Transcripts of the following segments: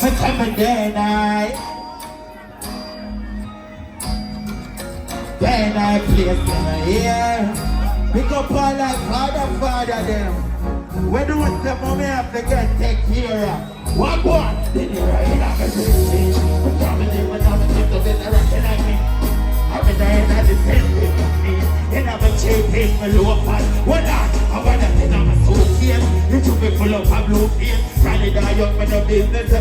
Me come day night. Day night place in my ear. Pick up all like father them. When do it the mommy have to get take care of? One boy, then you're right in a bridge. But family when I'm in the bed, they recognize me. I'm in the end of the same thing with me. And I'm a cheap face, my low part. What not? I want to think I'm a suitcase. You took me full of Pablo face. Probably die up with the business.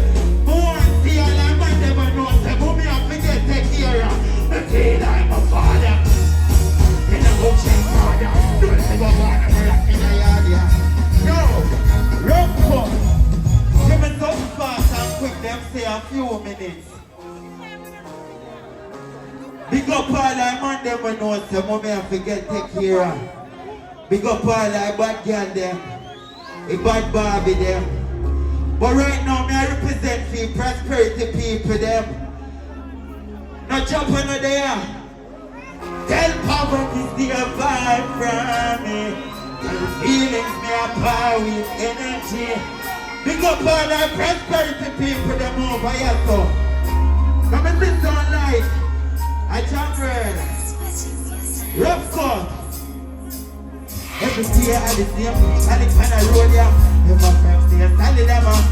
More see all I'm on them and know. The mommy have to get take care of. The kid, I'm a father. In a book, she's father. Don't say go on, I'm in the yard, yeah. No, rock for. Give me some fast and quick, them say a few minutes. Big up all I man them when know say mommy have to get take care of. Big up all I bad girl them. A bad Barbie them. But right now me I represent for prosperity people them. No jump on there. Tell poverty is the vibe from me. Tell feelings me apart with energy. Big up all our prosperity people them over here so. Come and sit down like a champion. Rough cut. Every day I the same. I the kind of road ya. If my friends stay standing them up.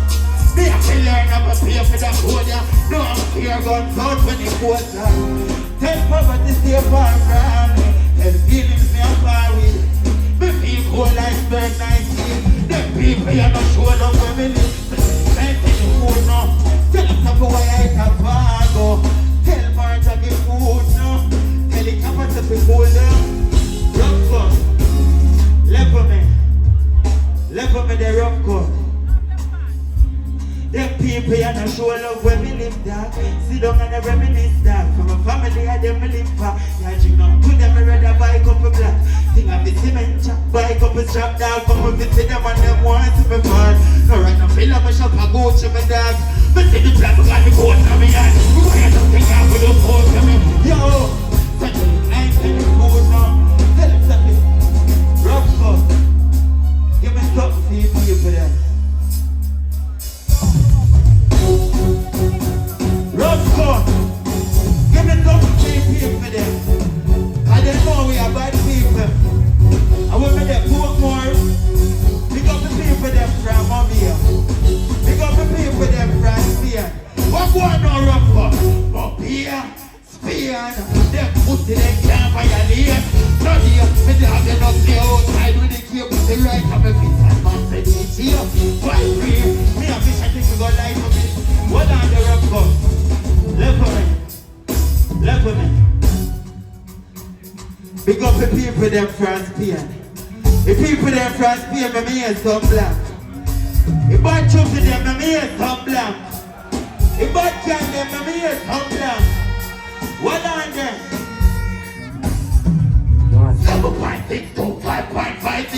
Me have to learn how to pay for the code ya. No I'm here guns out when it goes down. Tell poverty stay far from me. Tell feelings me apart with. Me feel cold like bird 19. Them people you not show up when me live. Tell the food now. Tell them to why I eat a bago. Tell Marge I give food now. Tell the capper to be cool down. Rough cut. Level me the rough cut. Them people you not show love when me live that. Sit down and reminisce that. From a family I them me live for. Yeah, drink up to them me rather buy a couple black. Think of the cement chop, buy a couple strap dog. Come and visit them and them want to me fall. No right now fill up my shop and go to me dog. But see the plan got the coat on me hand. Why you don't think I'm gonna coat on me? Yo, tell them I ain't telling food now. Tell them something. Rough cut. Give me something for you people there. Rough cut. Give me something for you people there. I don't know we are bad people. I want me to poke more. Pick up the people them from over here. Pick up the people them from Spain. What going on rough cut? Up here, Spain. Them pussy they can't violate. Not here, me dog they not stay outside with the cable. The right of my feet and man said it's here. Why free? Me a fish I think we go light for me. What on the rough cut? Left for me. Big up the people them from Spain. The people them from Spain, me hear some black. The bad chump to them, me hear some black. The bad can them, me hear some black. What on them? 7.6 to 5.56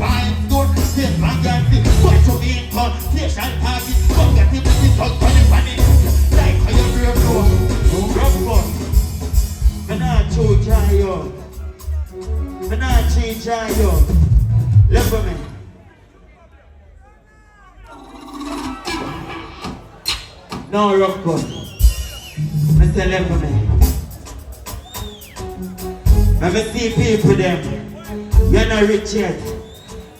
5.2 State Bank and the Watch of the income Station target Come get it with the talk for the panic Like how you brave no Rough cut. Me not choose you. Me not change you. Left for me. No rough cut. Me say left for me. Let me see people them. You're not rich yet.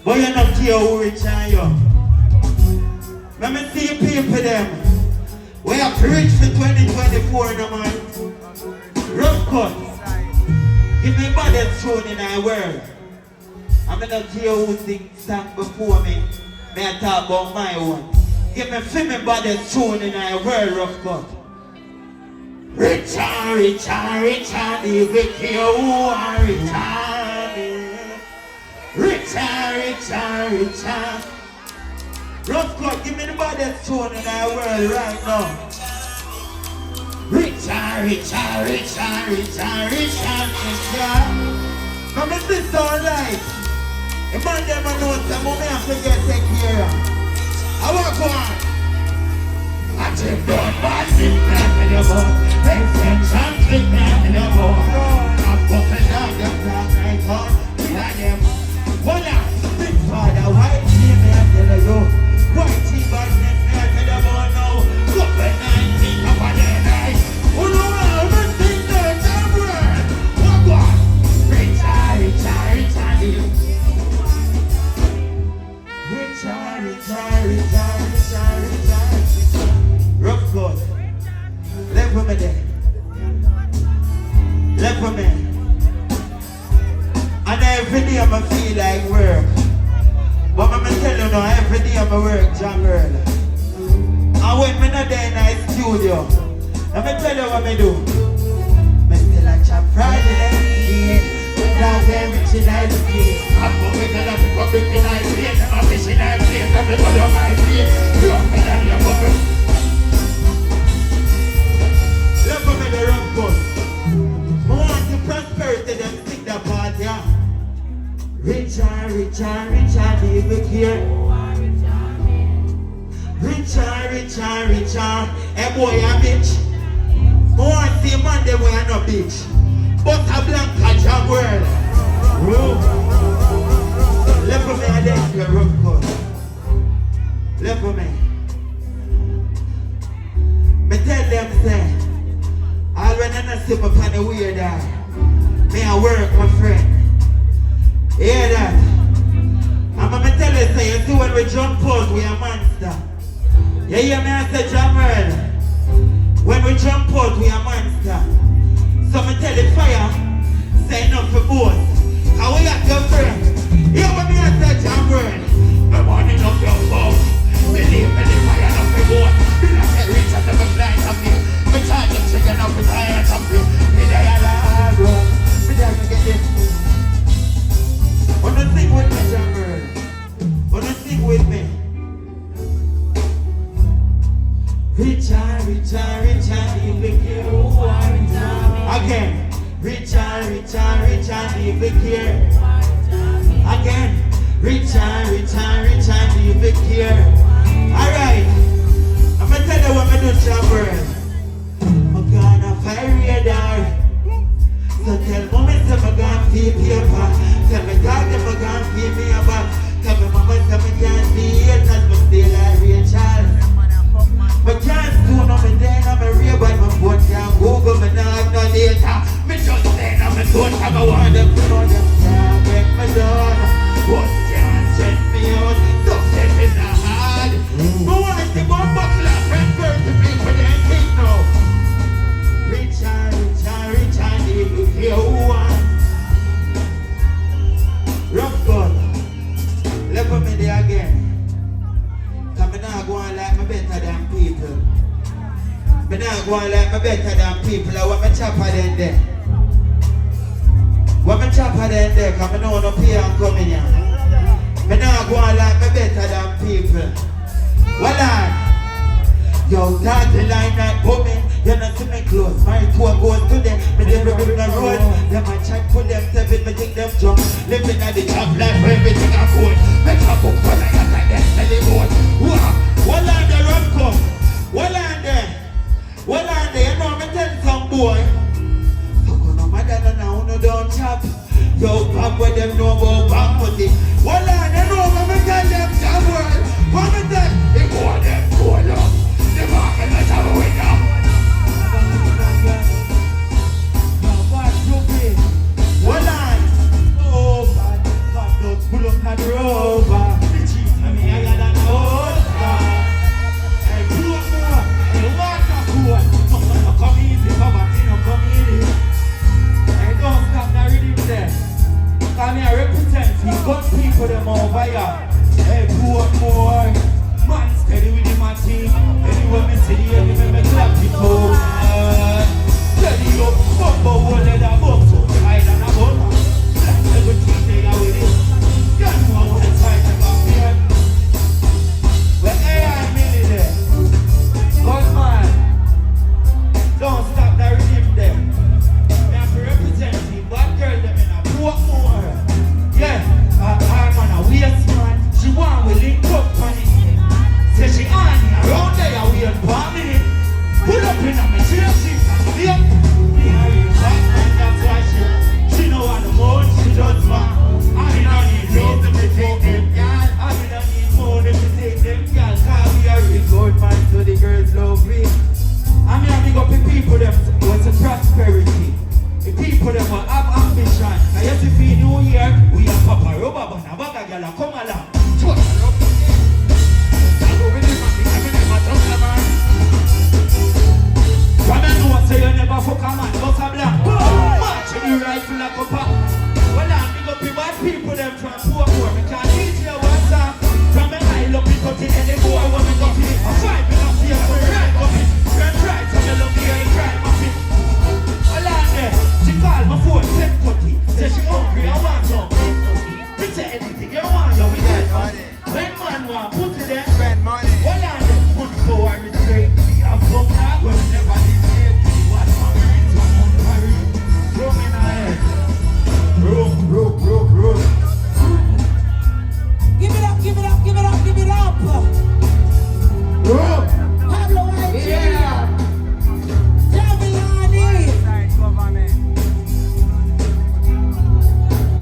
But you're not care who rich are you. Let me see people them. We are rich for 2024 no man. Rough cut. Give me baddest tune in our world. I'm not care who sing song before me. May I talk about my one. Give me film baddest tune in our world, rough cut. Richard, Richard, Richard, even care who are Richard. Richard, Richard, Richard. Rough cut, give me the baddest tune in our world right now. Richard, Richard, Richard, Richard, Richard, Richard. Now make this sound right. The man them a know some money have to get taken care of. I want to go on. I take that bad thing back in your boat. Extension thing back in your boat. I'm fucking down the black night on. Behind them. Voila! Big father, white team, me I tell you. White team, but let's not tell you about now. Rough coat. Left for me there. Left for me. And every day I feel like work. But I'm tell you now, every day I work, John girl. And when I'm not there in the studio, let me tell you what I do. I still a chop Friday night. That's everything I do. I'm going to the public in my place. I'm fishing in my place. I'm going to my place. You're going to your bubble. Look for me the rough cut. I want the prosperity, them stick the party. Richard, leave it here. Richard. Hey boy, a bitch. I want to see a man them where no bitch. But a blank jam world. Left for me a desk your rough cut. Left for me. Me tell them say, all when I not sit up on the weird eye, me a work my friend. Hear that? I'm gonna tell you say, you see when we jump out, we a monster. You hear me I say jam world? When we jump out, we a monster. So me tell the fire, say enough for both. How we got your friend? Hear what me I say jam world? I'm warning up your phone. Believe me, the fire enough for both. Do not get rich as a blind of me. Me charge them chicken up with iron of me. Me they alive, bro. Me they can get this. Wanna sing with me, jam world? Wanna sing with me? Richard, leave it here. Again. Richard, leave it here. Again. Richard, leave it here. Alright. I'm gonna tell you what I do, Chamber. I'm gonna fire radar. So tell mommy say I'm gonna feed paper. Tell me dad that I'm gonna feed me a back. Tell me mama say I can't see it, cause I'm still like Richard. But can't do no me then I'm a real but my phone can't Google me now have no data. Me just saying I'm a don't have a one them to know them can't get me done. What can't set me out, success is not hard. But once the bomb buckler friend bird to bring for them thing now. Richard, leave it here who wants. Rough gun, left for me there again. I'm not going like me better than people. I'm not going like me better than people. I want me chopper than them. Want me chopper than them, cause I know no pay and come in here. I'm not going like me better than people. Well on. Yo, that's the line that put me. You not see me close. My tour goes to them. Me never bring the road. Them a chat for them seven. Me take them jump. Living at the top life for everything I could. Me chop up for like a time. That's the boat.